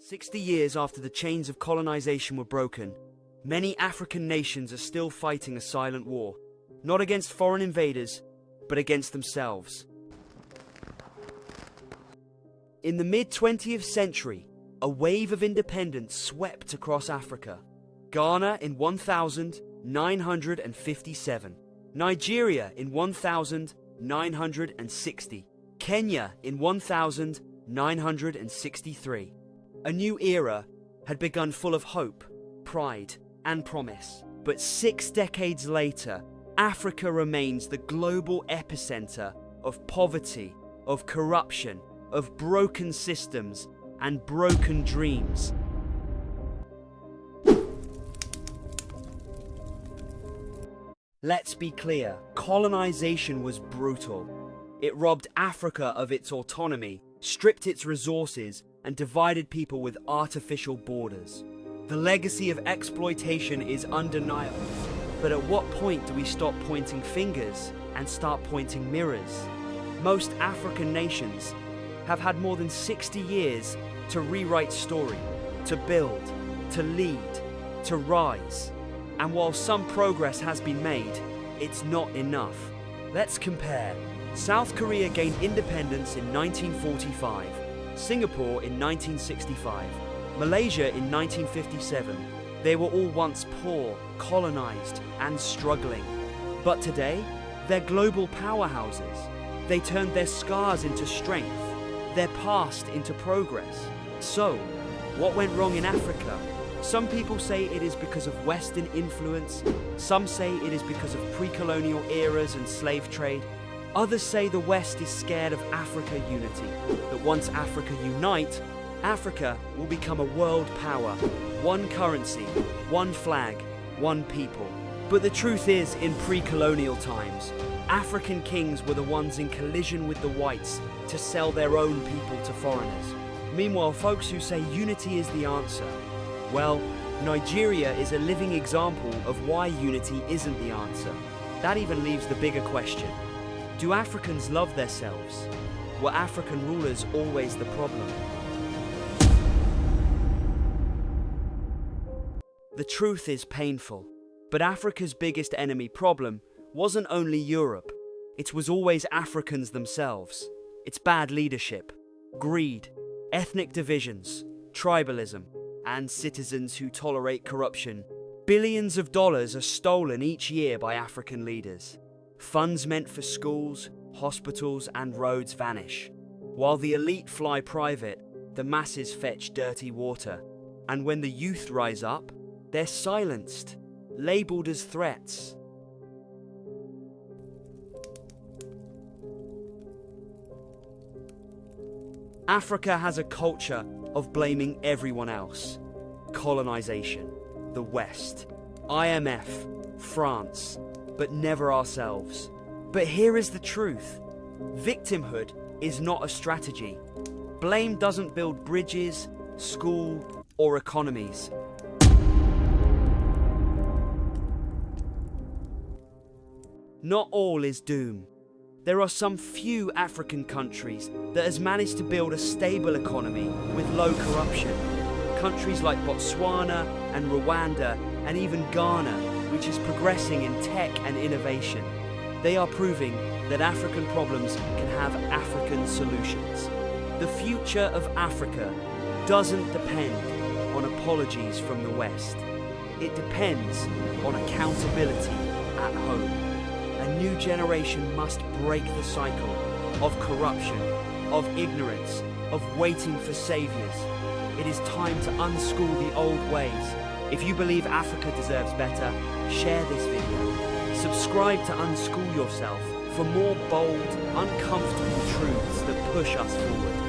60 years after the chains of colonization were broken, many African nations are still fighting a silent war, not against foreign invaders, but against themselves. In the mid-20th century, a wave of independence swept across Africa. Ghana in 1957, Nigeria in 1960, Kenya in 1963. A new era had begun full of hope, pride, and promise. But 6 decades later, Africa remains the global epicenter of poverty, of corruption, of broken systems, and broken dreams. Let's be clear, colonization was brutal. It robbed Africa of its autonomy, stripped its resources, and divided people with artificial borders. The legacy of exploitation is undeniable, but at what point do we stop pointing fingers and start pointing mirrors? Most African nations have had more than 60 years to rewrite story, to build, to lead, to rise. And while some progress has been made, it's not enough. Let's compare. South Korea gained independence in 1945, Singapore in 1965, Malaysia in 1957. They were all once poor, colonized, and struggling. But today, they're global powerhouses. They turned their scars into strength, their past into progress. So, what went wrong in Africa? Some people say it is because of Western influence, some say it is because of pre-colonial eras and slave trade. Others say the West is scared of Africa unity, that once Africa unite, Africa will become a world power, one currency, one flag, one people. But the truth is, in pre-colonial times, African kings were the ones in collision with the whites to sell their own people to foreigners. Meanwhile, folks who say unity is the answer, well, Nigeria is a living example of why unity isn't the answer. That even leaves the bigger question. Do Africans love themselves? Were African rulers always the problem? The truth is painful, but Africa's biggest enemy problem wasn't only Europe. It was always Africans themselves. It's bad leadership, greed, ethnic divisions, tribalism, and citizens who tolerate corruption. Billions of dollars are stolen each year by African leaders. Funds meant for schools, hospitals, and roads vanish. While the elite fly private, the masses fetch dirty water. And when the youth rise up, they're silenced, labeled as threats. Africa has a culture of blaming everyone else. Colonization, the West, IMF, France, but never ourselves. But here is the truth. Victimhood is not a strategy. Blame doesn't build bridges, school, or economies. Not all is doom. There are some few African countries that has managed to build a stable economy with low corruption. Countries like Botswana and Rwanda and even Ghana, which is progressing in tech and innovation. They are proving that African problems can have African solutions. The future of Africa doesn't depend on apologies from the West. It depends on accountability at home. A new generation must break the cycle of corruption, of ignorance, of waiting for saviors. It is time to unschool the old ways. If you believe Africa deserves better, share this video. Subscribe to Unschool Yourself for more bold, uncomfortable truths that push us forward.